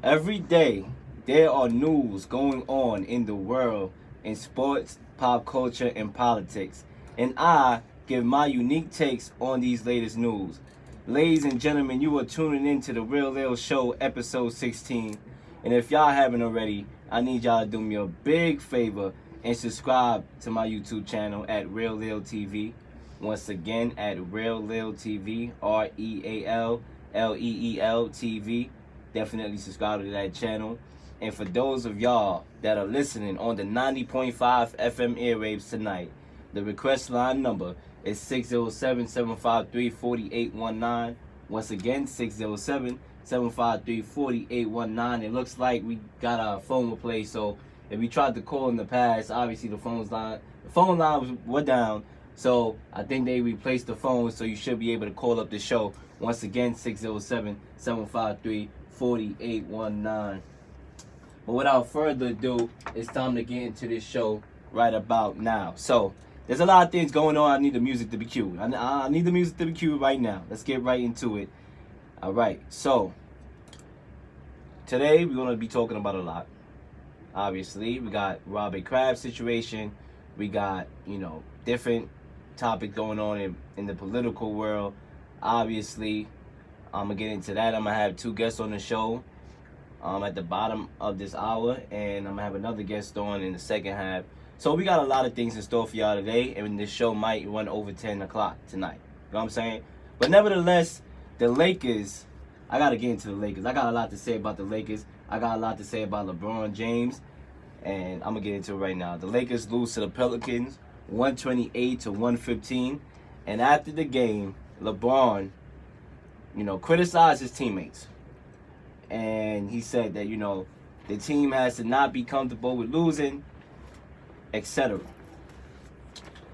Every day, there are news going on in the world in sports, pop culture, and politics. And I give my unique takes on these latest news. Ladies and gentlemen, you are tuning in to the Real Leel Show, episode 16. And if y'all haven't already, I need y'all to do me a big favor and subscribe to my YouTube channel at Real Leel TV. Once again, at Real Leel TV, RealLeel TV. Definitely subscribe to that channel. And for those of y'all that are listening on the 90.5 FM airwaves tonight, the request line number is 607-753-4819. Once again, 607-753-4819. It looks like we got our phone replaced, so if we tried to call in the past, obviously the phone lines were down. So I think they replaced the phone, so you should be able to call up the show. Once again, 607-753-4819. But without further ado, it's time to get into this show right about now. So there's a lot of things going on. I need the music to be cued. I need the music to be cued right now. Let's get right into it. All right. So today we're going to be talking about a lot. Obviously, we got Robert Kraft situation. We got, different topics going on in the political world. Obviously, I'm going to get into that. I'm going to have two guests on the show at the bottom of this hour. And I'm going to have another guest on in the second half. So we got a lot of things in store for y'all today. And this show might run over 10 o'clock tonight. You know what I'm saying? But nevertheless, the Lakers, I got to get into the Lakers. I got a lot to say about the Lakers. I got a lot to say about LeBron James. And I'm going to get into it right now. The Lakers lose to the Pelicans 128-115. And after the game, LeBron, criticized his teammates. And he said that, the team has to not be comfortable with losing, etc.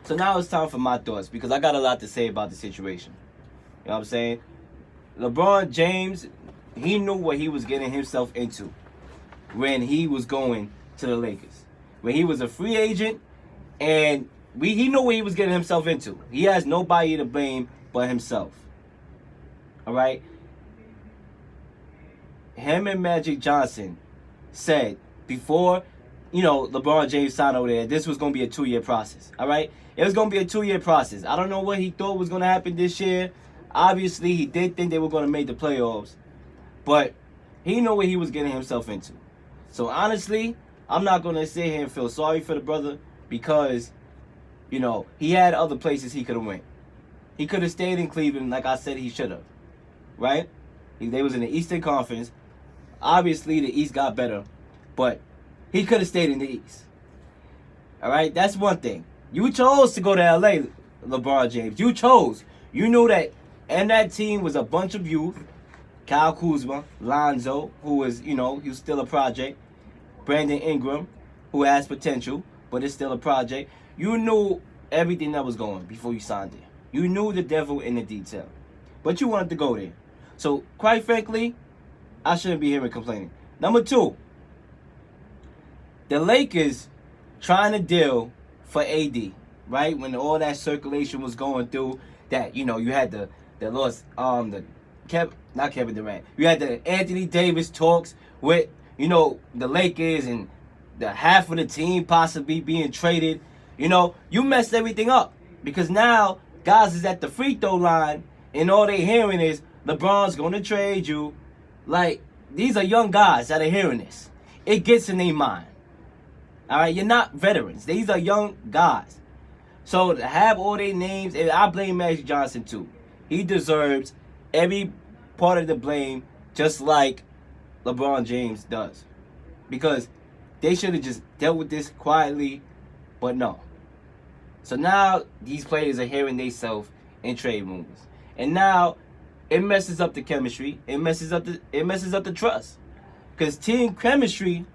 So now it's time for my thoughts, because I got a lot to say about the situation. You know what I'm saying? LeBron James, he knew what he was getting himself into when he was going to the Lakers. When he was a free agent, and he knew what he was getting himself into. He has nobody to blame but himself. All right? Him and Magic Johnson said before, LeBron James signed over there, this was going to be a 2-year process. All right? It was going to be a 2-year process. I don't know what he thought was going to happen this year. Obviously, he did think they were going to make the playoffs. But he knew what he was getting himself into. So honestly, I'm not going to sit here and feel sorry for the brother, because, he had other places he could have went. He could have stayed in Cleveland like I said he should have. Right? They was in the Eastern Conference. Obviously, the East got better. But he could have stayed in the East. All right? That's one thing. You chose to go to L.A., LeBron James. You chose. You knew that. And that team was a bunch of youth. Kyle Kuzma, Lonzo, who was, he was still a project. Brandon Ingram, who has potential, but it's still a project. You knew everything that was going before you signed there. You knew the devil in the detail. But you wanted to go there. So, quite frankly, I shouldn't be here and complaining. Number two, the Lakers trying to deal for AD, right? When all that circulation was going through, that, you had not Kevin Durant. You had the Anthony Davis talks with, the Lakers and the half of the team possibly being traded. You messed everything up, because now guys is at the free throw line and all they hearing is LeBron's going to trade you. Like, these are young guys that are hearing this. It gets in their mind. All right, you're not veterans. These are young guys. So to have all their names, and I blame Magic Johnson too. He deserves every part of the blame, just like LeBron James does. Because they should have just dealt with this quietly, but no. So now these players are hearing themselves in trade rumors. And now it messes up the chemistry. It messes up the trust. Because team chemistry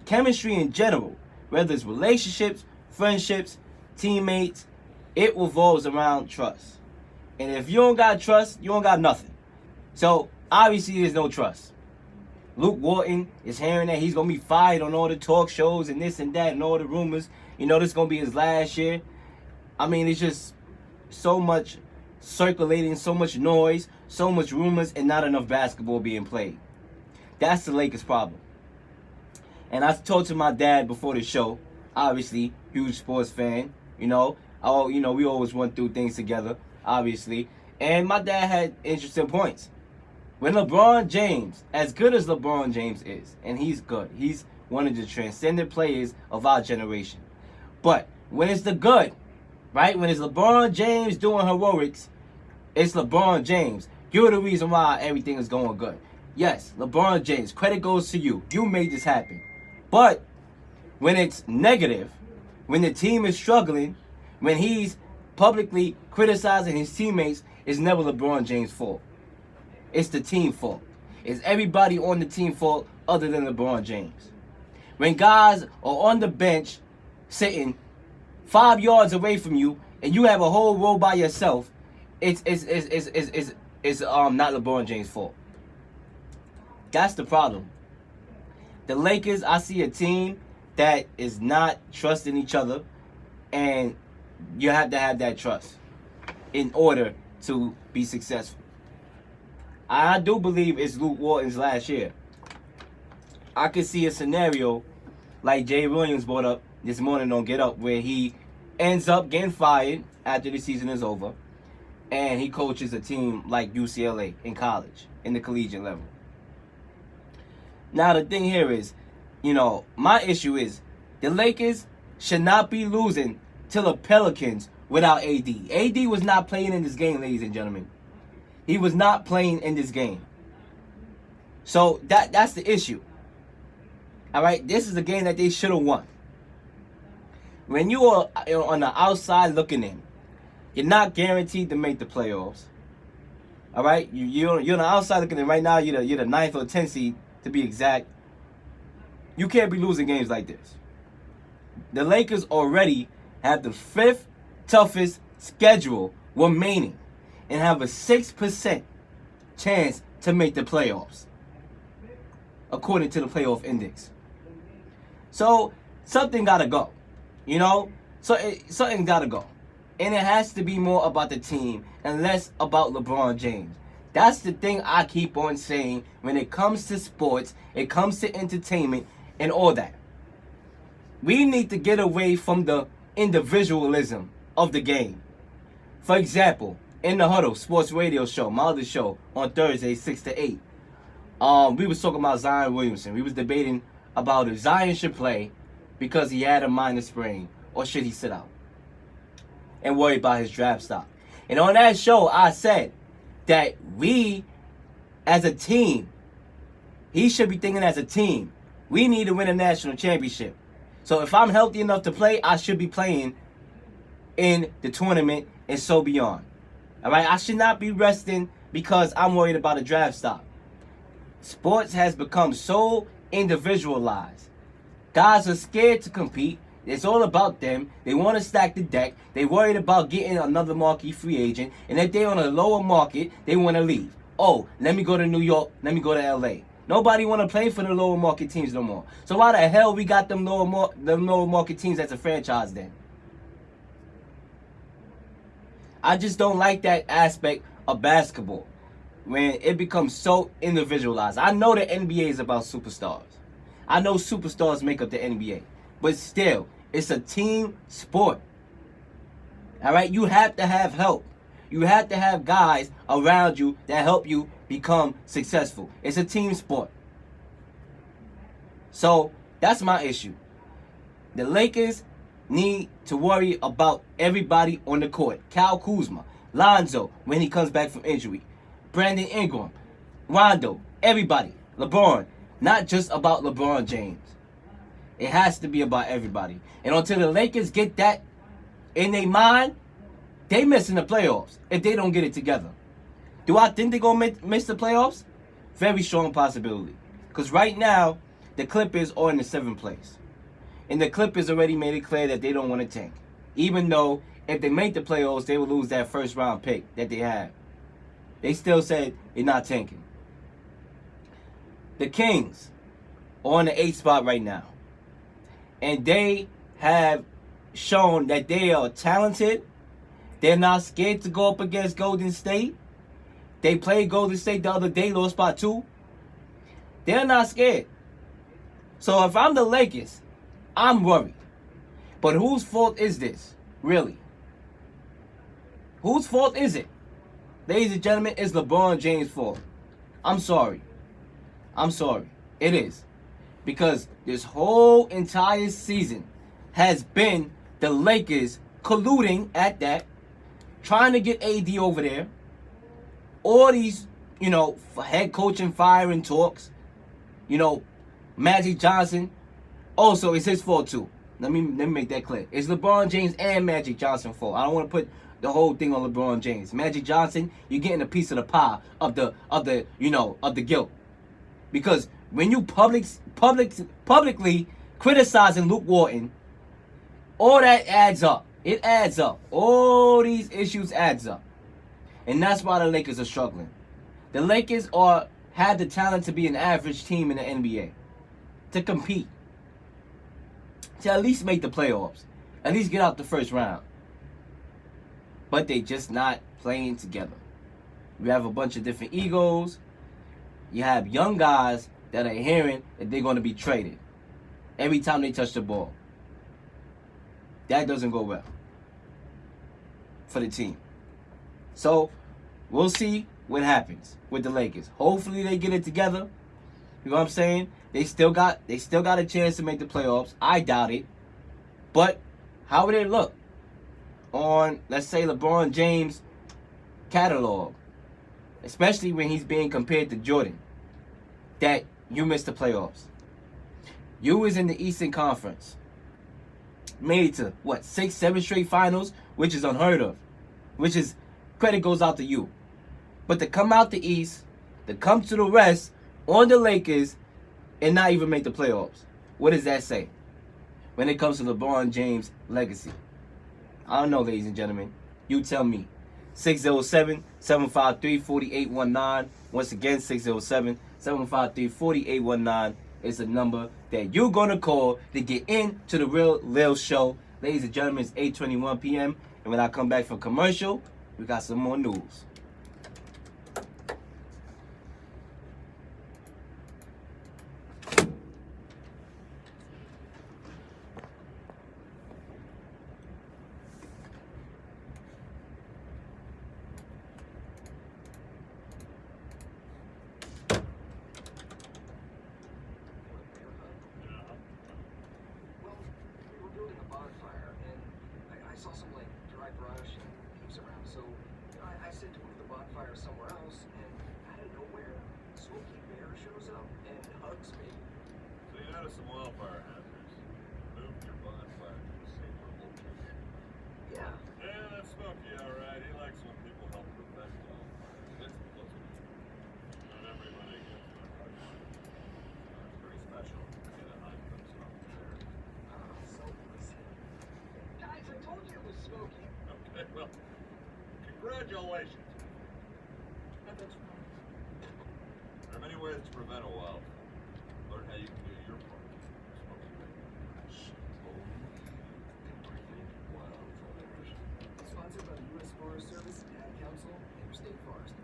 in general, whether it's relationships, friendships, teammates, it revolves around trust. And if you don't got trust, you don't got nothing. So obviously there's no trust. Luke Walton is hearing that he's going to be fired on all the talk shows and this and that and all the rumors. This is going to be his last year. I mean, it's just so much circulating, so much noise, so much rumors, and not enough basketball being played. That's the Lakers' problem. And I talked to my dad before the show. Obviously, huge sports fan. We always went through things together. Obviously, and my dad had interesting points. When LeBron James, as good as LeBron James is, and he's good, he's one of the transcendent players of our generation. But when it's the good, right? When it's LeBron James doing heroics, it's LeBron James. You're the reason why everything is going good. Yes, LeBron James, credit goes to you. You made this happen. But when it's negative, when the team is struggling, when he's publicly criticizing his teammates, it's never LeBron James' fault. It's the team fault. It's everybody on the team fault other than LeBron James. When guys are on the bench sitting 5 yards away from you and you have a whole row by yourself, it's not LeBron James' fault. That's the problem. The Lakers, I see a team that is not trusting each other, and you have to have that trust in order to be successful. I do believe it's Luke Walton's last year. I could see a scenario like Jay Williams brought up this morning on Get Up, where he ends up getting fired after the season is over, and he coaches a team like UCLA in college, in the collegiate level. Now, the thing here is, my issue is the Lakers should not be losing to the Pelicans without AD. AD was not playing in this game, ladies and gentlemen. He was not playing in this game. So that's the issue. All right, this is a game that they should have won. When you are on the outside looking in, you're not guaranteed to make the playoffs. All right, you're on the outside looking in right now. You're the 9th or 10th seed to be exact. You can't be losing games like this. The Lakers already have the 5th toughest schedule remaining and have a 6% chance to make the playoffs, according to the playoff index. So something gotta go, something gotta go, and it has to be more about the team and less about LeBron James. That's the thing I keep on saying when it comes to sports, it comes to entertainment and all that. We need to get away from the individualism of the game. For example, in the Huddle sports radio show, my other show on Thursday, 6 to 8, we was talking about Zion Williamson. We was debating about if Zion should play because he had a minor sprain, or should he sit out and worry about his draft stock. And on that show, I said that we, as a team, he should be thinking as a team, we need to win a national championship. So if I'm healthy enough to play, I should be playing in the tournament and so beyond. All right, I should not be resting because I'm worried about a draft stock. Sports has become so individualized. Guys are scared to compete. It's all about them. They want to stack the deck. They worried about getting another marquee free agent. And if they're on a lower market, they want to leave. Oh, let me go to New York. Let me go to LA. Nobody want to play for the lower market teams no more. So why the hell we got them lower market teams as a franchise then? I just don't like that aspect of basketball when it becomes so individualized. I know the NBA is about superstars. I know superstars make up the NBA. But still, it's a team sport. All right? You have to have help. You have to have guys around you that help you become successful. It's a team sport. So, that's my issue. The Lakers need to worry about everybody on the court. Kyle Kuzma, Lonzo, when he comes back from injury, Brandon Ingram, Rondo, everybody. LeBron. Not just about LeBron James. It has to be about everybody. And until the Lakers get that in their mind, they missing the playoffs if they don't get it together. Do I think they're going to miss the playoffs? Very strong possibility. Because right now, the Clippers are in the 7th place. And the Clippers already made it clear that they don't want to tank. Even though if they make the playoffs, they will lose that first round pick that they have. They still said they're not tanking. The Kings are on the 8th spot right now. And they have shown that they are talented. They're not scared to go up against Golden State. They played Golden State the other day, lost by 2. They're not scared. So if I'm the Lakers, I'm worried. But whose fault is this? Really? Whose fault is it? Ladies and gentlemen, it's LeBron James' fault. I'm sorry. I'm sorry. It is. Because this whole entire season has been the Lakers colluding at that, trying to get AD over there. All these, head coaching firing talks. Magic Johnson. Also, it's his fault too. Let me make that clear. It's LeBron James and Magic Johnson's fault. I don't want to put the whole thing on LeBron James. Magic Johnson, you're getting a piece of the pie of the guilt. Because when you publicly criticizing Luke Walton, all that adds up. It adds up. All these issues adds up. And that's why the Lakers are struggling. The Lakers have the talent to be an average team in the NBA. To compete. To at least make the playoffs. At least get out the first round. But they just not playing together. You have a bunch of different egos. You have young guys that are hearing that they're going to be traded every time they touch the ball. That doesn't go well for the team. So, we'll see what happens with the Lakers. Hopefully they get it together. You know what I'm saying? They still got a chance to make the playoffs. I doubt it. But how would it look on, let's say, LeBron James' catalog? Especially when he's being compared to Jordan. That you missed the playoffs. You was in the Eastern Conference. Made it to, 6, 7 straight finals, which is unheard of. Credit goes out to you. But to come out the East, to come to the West on the Lakers, and not even make the playoffs. What does that say when it comes to LeBron James' legacy? I don't know, ladies and gentlemen. You tell me. 607-753-4819. Once again, 607-753-4819 is the number that you're going to call to get into the Real Leel Show. Ladies and gentlemen, it's 8:21 p.m. And when I come back from commercial, we got some more news. I said to move the bonfire somewhere else, and out of nowhere, Smokey Bear shows up and hugs me. So you noticed some wildfire hazards. Moved your bonfire to a safer location. Yeah. Yeah, that's Smokey, all right. He likes when people help prevent wildfires. It's pleasant. Not everybody gets that right. It's pretty special to get a high from Smokey Bear. So listen. Guys, I told you it was Smokey. Okay, well, congratulations. That's right. There are many ways to prevent a wildfire. Learn how you can do your part. Smokey Bear. Prevent wildfires. Sponsored by the U.S. Forest Service, Ad Council, Interstate Forest.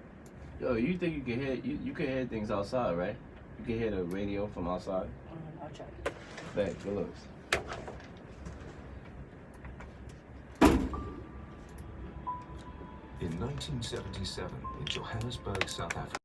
Yo, you think you can hear you can hear things outside, right? You can hear the radio from outside. I'll check. Bet, good looks. In 1977, in Johannesburg, South Africa.